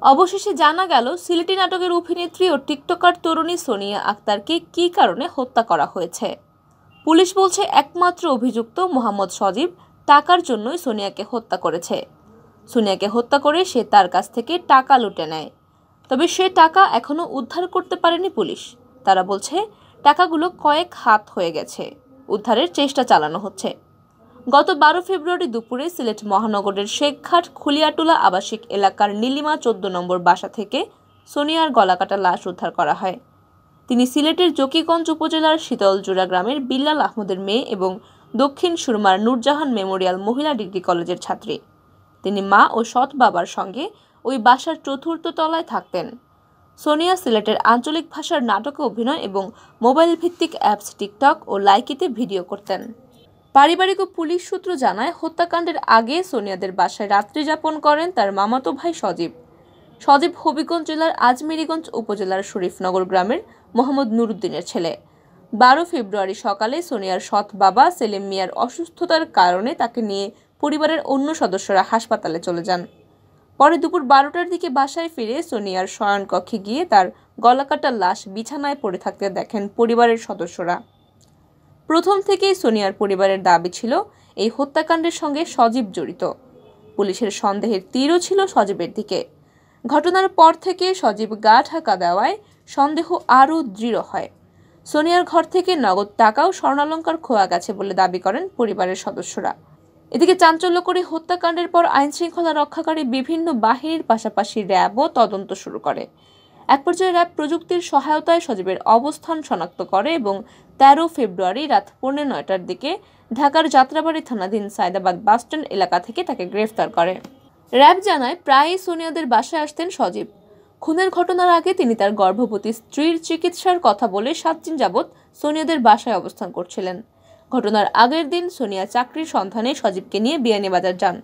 অবশেষে জানা গেল সিলেটি নাটকের অভিনেত্রী ও টিকটকার তরুণী সোনিয়া আক্তারকে কী কারণে হত্যা করা হয়েছে। পুলিশ বলছে একমাত্র অভিযুক্ত মোহাম্মদ সজীব টাকার জন্যই সোনিয়াকে হত্যা করেছে। সোনিয়াকে হত্যা করে সে তার কাছ থেকে টাকা লুটে নেয়। তবে সে টাকা এখনও উদ্ধার করতে পারেনি পুলিশ। তারা বলছে টাকাগুলো কয়েক হাত হয়ে গেছে, উদ্ধারের চেষ্টা চালানো হচ্ছে। গত 12 ফেব্রুয়ারি দুপুরে সিলেট মহানগরের শেখঘাট খুলিয়াটুলা আবাসিক এলাকার নীলিমা 14 নম্বর বাসা থেকে সোনিয়ার গলাকাটা লাশ উদ্ধার করা হয়। তিনি সিলেটের জকিগঞ্জ উপজেলার শীতলজোড়া গ্রামের বিল্লাল আহমদের মেয়ে এবং দক্ষিণ সুরমার নূরজাহান মেমোরিয়াল মহিলা ডিগ্রি কলেজের ছাত্রী। তিনি মা ও সৎ বাবার সঙ্গে ওই বাসার 4র্থ তলায় থাকতেন। সোনিয়া সিলেটের আঞ্চলিক ভাষার নাটকে অভিনয় এবং মোবাইল ভিত্তিক অ্যাপস টিকটক ও লাইকিতে ভিডিও করতেন। পারিবারিক ও পুলিশ সূত্র জানায়, হত্যাকাণ্ডের আগে সোনিয়াদের বাসায় রাত্রি যাপন করেন তার মামাতো ভাই সজীব। সজীব হবিগঞ্জ জেলার আজমিরিগঞ্জ উপজেলার শরীফনগর গ্রামের মোহাম্মদ নুরুদ্দিনের ছেলে। 12 ফেব্রুয়ারি সকালে সোনিয়ার সৎ বাবা সেলিম মিয়ার অসুস্থতার কারণে তাকে নিয়ে পরিবারের অন্য সদস্যরা হাসপাতালে চলে যান। পরে দুপুর 12টার দিকে বাসায় ফিরে সোনিয়ার শয়নকক্ষে গিয়ে তার গলাকাটা লাশ বিছানায় পড়ে থাকতে দেখেন পরিবারের সদস্যরা। প্রথম থেকেই সোনিয়ার পরিবারের দাবি ছিল এই হত্যাকাণ্ডের সঙ্গে সজীব জড়িত। পুলিশের সন্দেহের তীরও ছিল সজীবের দিকে। ঘটনার পর থেকে সজীব গা ঢাকা দেওয়ায় সন্দেহ আরও দৃঢ় হয়। সোনিয়ার ঘর থেকে নগদ টাকা ও স্বর্ণালংকার খোয়া গেছে বলে দাবি করেন পরিবারের সদস্যরা। এদিকে চাঞ্চল্যকরী হত্যাকাণ্ডের পর আইনশৃঙ্খলা রক্ষাকারী বিভিন্ন বাহিনীর পাশাপাশি র্যাবও তদন্ত শুরু করে। এক পর্যায়ে র্যাব প্রযুক্তির সহায়তায় সজীবের অবস্থান শনাক্ত করে এবং 13 ফেব্রুয়ারি রাত 9:45টার দিকে ঢাকার যাত্রাবাড়ী থানাধীন সায়দাবাদ বাসস্ট্যান্ড এলাকা থেকে তাকে গ্রেফতার করে। র্যাব জানায়, প্রায়ই সোনিয়াদের বাসায় আসতেন সজীব। খুনের ঘটনার আগে তিনি তার গর্ভবতী স্ত্রীর চিকিৎসার কথা বলে 7 দিন যাবৎ সোনিয়াদের বাসায় অবস্থান করছিলেন। ঘটনার আগের দিন সোনিয়া চাকরির সন্ধানে সজীবকে নিয়ে বিয়ানীবাজার যান।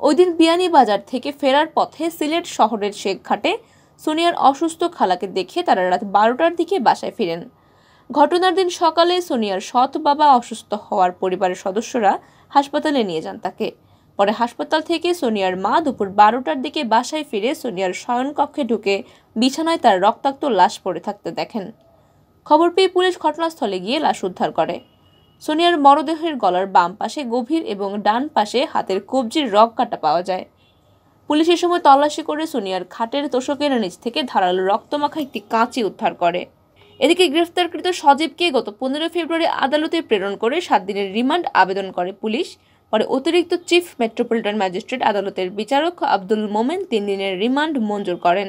ওই দিন বিয়ানীবাজার থেকে ফেরার পথে সিলেট শহরের শেখঘাটে সোনিয়ার অসুস্থ খালাকে দেখে তারা রাত 12টার দিকে বাসায় ফিরেন। ঘটনার দিন সকালে সোনিয়ার সৎ বাবা অসুস্থ হওয়ার পরিবারের সদস্যরা হাসপাতালে নিয়ে যান তাকে। পরে হাসপাতাল থেকে সোনিয়ার মা দুপুর 12টার দিকে বাসায় ফিরে সোনিয়ার শয়নকক্ষে ঢুকে বিছানায় তার রক্তাক্ত লাশ পড়ে থাকতে দেখেন। খবর পেয়ে পুলিশ ঘটনাস্থলে গিয়ে লাশ উদ্ধার করে। সোনিয়ার মরদেহের গলার বাম পাশে গভীর এবং ডান পাশে হাতের কবজির রগ কাটা পাওয়া যায়। পুলিশের সময় তল্লাশি করে সোনিয়ার খাটের তোশকের নিচ থেকে ধারালো রক্তমাখা একটি কাঁচি উদ্ধার করে। এদিকে গ্রেফতারকৃত সজীবকে গত 15 ফেব্রুয়ারি আদালতে প্রেরণ করে 7 দিনের রিমান্ড আবেদন করে পুলিশ। পরে অতিরিক্ত চিফ মেট্রোপলিটন ম্যাজিস্ট্রেট আদালতের বিচারক আব্দুল মোমেন 3 দিনের রিমান্ড মঞ্জুর করেন।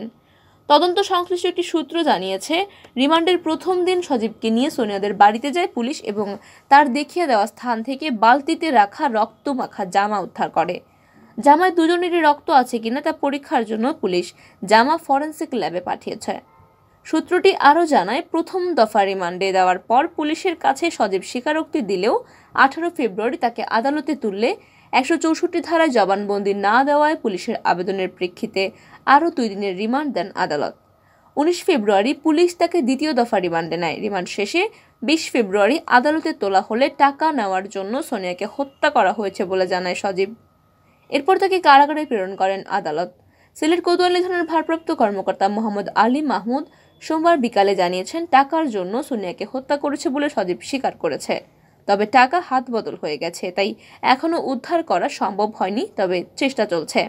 তদন্ত সংশ্লিষ্ট একটি সূত্র জানিয়েছে, রিমান্ডের প্রথম দিন সজীবকে নিয়ে সোনিয়াদের বাড়িতে যায় পুলিশ এবং তার দেখিয়ে দেওয়া স্থান থেকে বালতিতে রাখা রক্তমাখা জামা উদ্ধার করে। জামায় দুজনেরই রক্ত আছে কিনা তা পরীক্ষার জন্য পুলিশ জামা ফরেনসিক ল্যাবে পাঠিয়েছে। সূত্রটি আরও জানায়, প্রথম দফা রিমান্ডে দেওয়ার পর পুলিশের কাছে সজীব স্বীকারোক্তি দিলেও 18 ফেব্রুয়ারি তাকে আদালতে তুললে 164 ধারায় জবানবন্দি না দেওয়ায় পুলিশের আবেদনের প্রেক্ষিতে আরও 2 দিনের রিমান্ড দেন আদালত। 19 ফেব্রুয়ারি পুলিশ তাকে দ্বিতীয় দফা রিমান্ডে নেয়। রিমান্ড শেষে 20 ফেব্রুয়ারি আদালতে তোলা হলে টাকা নেওয়ার জন্য সোনিয়াকে হত্যা করা হয়েছে বলে জানায় সজীব। এরপর তাকে কারাগারে প্রেরণ করেন আদালত। সিলেট কোতোয়ালি থানার ভারপ্রাপ্ত কর্মকর্তা মোহাম্মদ আলী মাহমুদ সোমবার বিকালে জানিয়েছেন, টাকার জন্য সোনিয়াকে হত্যা করেছে বলে সজীব স্বীকার করেছে। তবে টাকা হাত বদল হয়ে গেছে, তাই এখনও উদ্ধার করা সম্ভব হয়নি, তবে চেষ্টা চলছে।